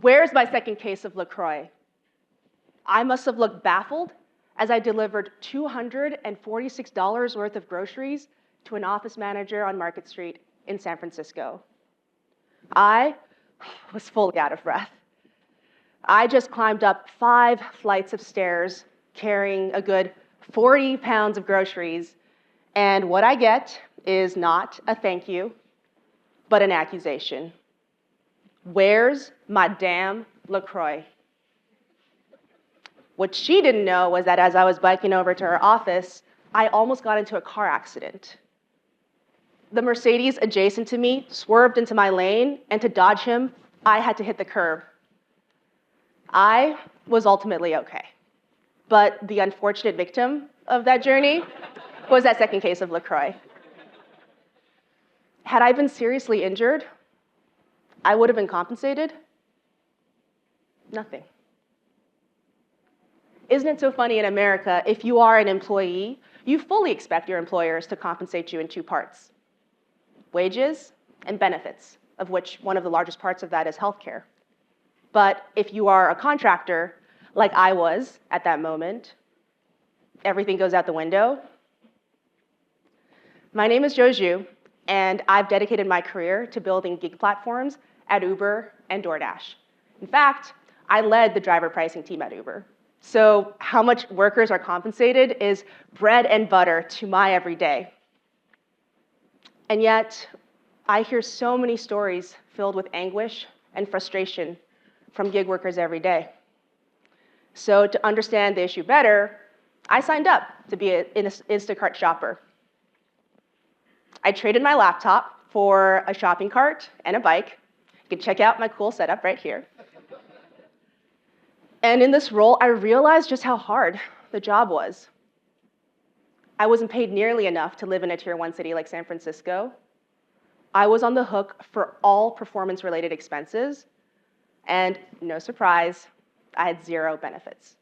Where's my second case of LaCroix? I must have looked baffled as I delivered $246 worth of groceries to an office manager on Market Street in San Francisco. I was fully out of breath. I just climbed up 5 flights of stairs carrying a good 40 pounds of groceries, and what I get is not a thank you, but an accusation. Where's my damn LaCroix? What she didn't know was that as I was biking over to her office, I almost got into a car accident. The Mercedes adjacent to me swerved into my lane, and to dodge him, I had to hit the curb. I was ultimately okay. But the unfortunate victim of that journey was that second case of LaCroix. Had I been seriously injured, I would have been compensated. Nothing. Isn't it so funny in America, if you are an employee, you fully expect your employers to compensate you in 2 parts: wages and benefits, of which one of the largest parts of that is healthcare. But if you are a contractor, like I was at that moment, everything goes out the window. My name is Jo Zhu, and I've dedicated my career to building gig platforms at Uber and DoorDash. In fact, I led the driver pricing team at Uber. So how much workers are compensated is bread and butter to my everyday. And yet, I hear so many stories filled with anguish and frustration from gig workers every day. So to understand the issue better, I signed up to be an Instacart shopper. I traded my laptop for a shopping cart and a bike. You can check out my cool setup right here. And in this role, I realized just how hard the job was. I wasn't paid nearly enough to live in a Tier 1 city like San Francisco. I was on the hook for all performance-related expenses, and no surprise, I had 0 benefits.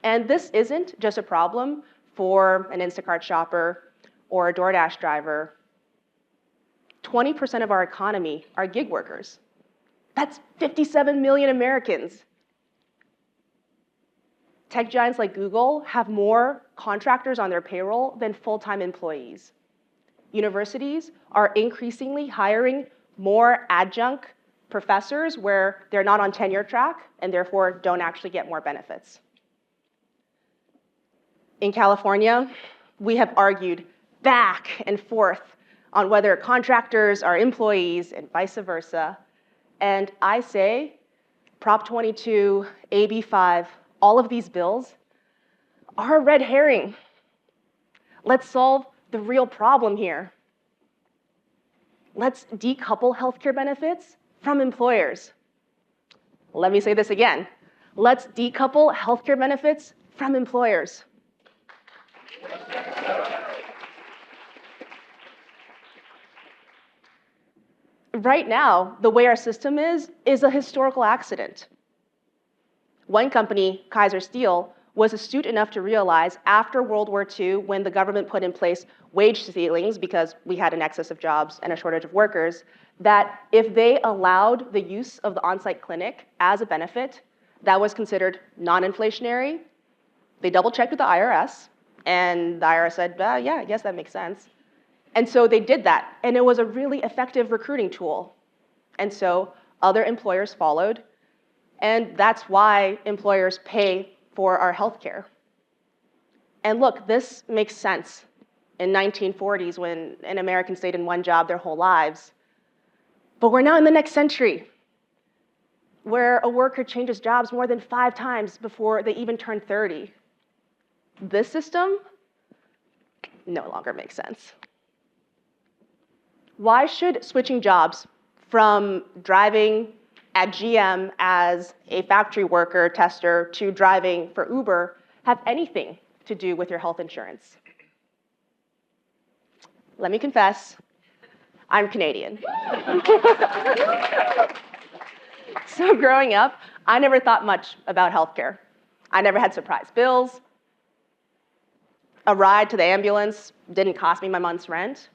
And this isn't just a problem for an Instacart shopper or a DoorDash driver. 20% of our economy are gig workers. That's 57 million Americans. Tech giants like Google have more contractors on their payroll than full-time employees. Universities are increasingly hiring more adjunct professors where they're not on tenure track and therefore don't actually get more benefits. In California, we have argued back and forth on whether contractors are employees and vice versa. And I say, Prop 22, AB 5, all of these bills are a red herring. Let's solve the real problem here. Let's decouple healthcare benefits from employers. Let me say this again. Let's decouple healthcare benefits from employers. Right now, the way our system is a historical accident. One company, Kaiser Steel, was astute enough to realize after World War II, when the government put in place wage ceilings because we had an excess of jobs and a shortage of workers, that if they allowed the use of the on-site clinic as a benefit, that was considered non-inflationary. They double-checked with the IRS, and the IRS said, yeah, I guess that makes sense. And so they did that, and it was a really effective recruiting tool. And so other employers followed, and that's why employers pay for our healthcare. And look, this makes sense in 1940s when an American stayed in one job their whole lives. But we're now in the next century, where a worker changes jobs more than 5 times before they even turn 30. This system no longer makes sense. Why should switching jobs from driving at GM as a factory worker tester to driving for Uber have anything to do with your health insurance? Let me confess, I'm Canadian. So growing up, I never thought much about healthcare. I never had surprise bills. A ride to the ambulance didn't cost me my month's rent.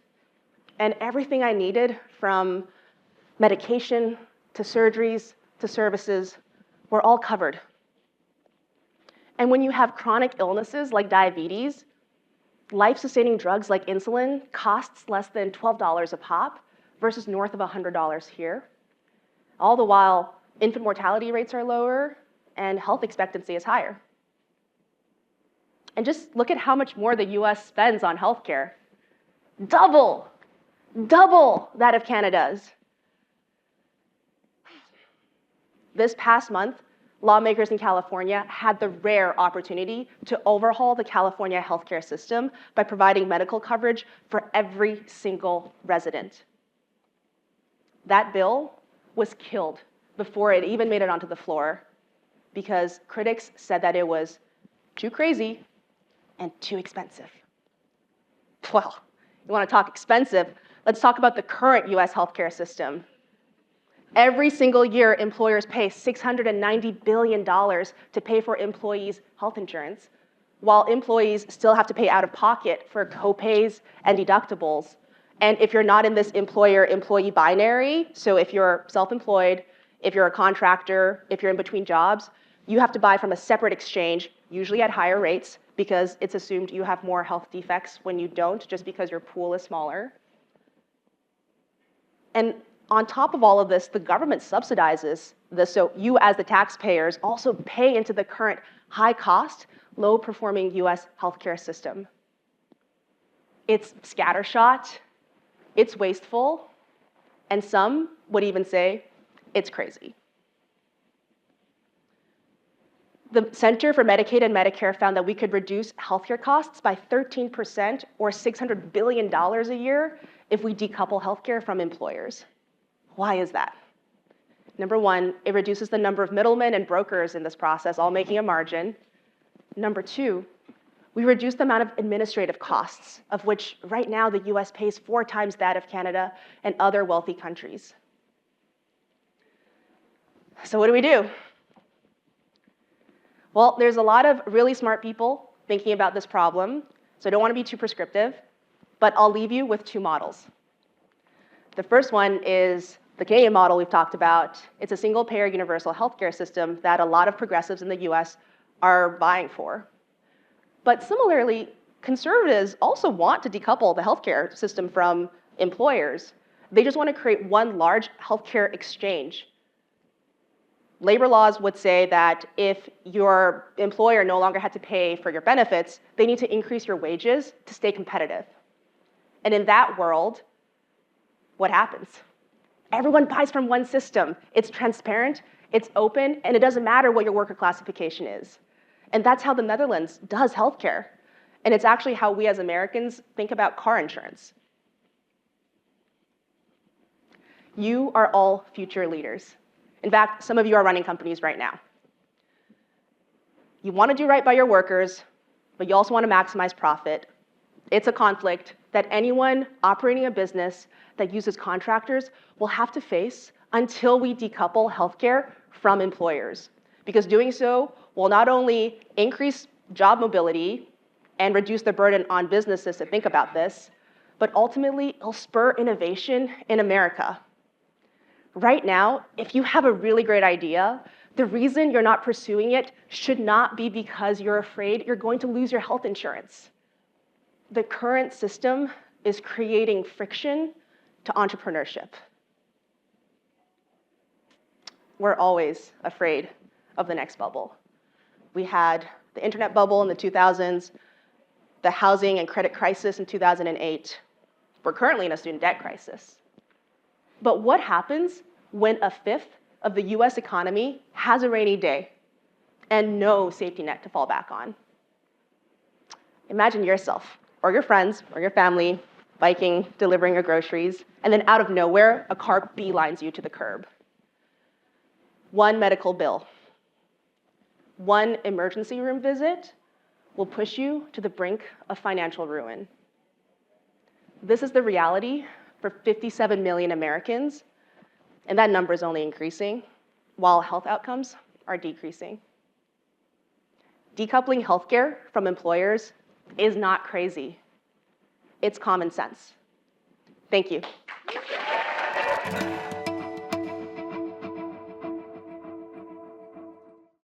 And everything I needed, from medication, to surgeries, to services, we're all covered. And when you have chronic illnesses like diabetes, life-sustaining drugs like insulin costs less than $12 a pop versus north of $100 here. All the while, infant mortality rates are lower and health expectancy is higher. And just look at how much more the US spends on healthcare. Double that of Canada's. This past month, lawmakers in California had the rare opportunity to overhaul the California healthcare system by providing medical coverage for every single resident. That bill was killed before it even made it onto the floor because critics said that it was too crazy and too expensive. Well, you want to talk expensive? Let's talk about the current US healthcare system. Every single year, employers pay $690 billion to pay for employees' health insurance, while employees still have to pay out of pocket for copays and deductibles. And if you're not in this employer-employee binary, so if you're self-employed, if you're a contractor, if you're in between jobs, you have to buy from a separate exchange, usually at higher rates, because it's assumed you have more health defects when you don't, just because your pool is smaller. And on top of all of this, the government subsidizes this, so you as the taxpayers also pay into the current high-cost, low-performing US healthcare system. It's scattershot, it's wasteful, and some would even say it's crazy. The Center for Medicaid and Medicare found that we could reduce healthcare costs by 13% or $600 billion a year if we decouple healthcare from employers. Why is that? Number one, it reduces the number of middlemen and brokers in this process, all making a margin. Number two, we reduce the amount of administrative costs, of which right now the US pays 4 times that of Canada and other wealthy countries. So what do we do? Well, there's a lot of really smart people thinking about this problem, so I don't want to be too prescriptive, but I'll leave you with 2 models. The first one is the Canadian model we've talked about. It's a single-payer universal healthcare system that a lot of progressives in the US are vying for. But similarly, conservatives also want to decouple the healthcare system from employers. They just want to create one large healthcare exchange. Labor laws would say that if your employer no longer had to pay for your benefits, they need to increase your wages to stay competitive. And in that world, what happens? Everyone buys from one system. It's transparent, it's open, and it doesn't matter what your worker classification is. And that's how the Netherlands does healthcare. And it's actually how we as Americans think about car insurance. You are all future leaders. In fact, some of you are running companies right now. You want to do right by your workers, but you also want to maximize profit. It's a conflict that anyone operating a business that uses contractors will have to face until we decouple healthcare from employers. Because doing so will not only increase job mobility and reduce the burden on businesses to think about this, but ultimately it'll spur innovation in America. Right now, if you have a really great idea, the reason you're not pursuing it should not be because you're afraid you're going to lose your health insurance. The current system is creating friction to entrepreneurship. We're always afraid of the next bubble. We had the internet bubble in the 2000s, the housing and credit crisis in 2008. We're currently in a student debt crisis. But what happens when 1/5 of the US economy has a rainy day and no safety net to fall back on? Imagine yourself, or your friends, or your family, biking, delivering your groceries, and then out of nowhere, a car beelines you to the curb. One medical bill, one emergency room visit will push you to the brink of financial ruin. This is the reality for 57 million Americans, and that number is only increasing, while health outcomes are decreasing. Decoupling healthcare from employers is not crazy. It's common sense. Thank you.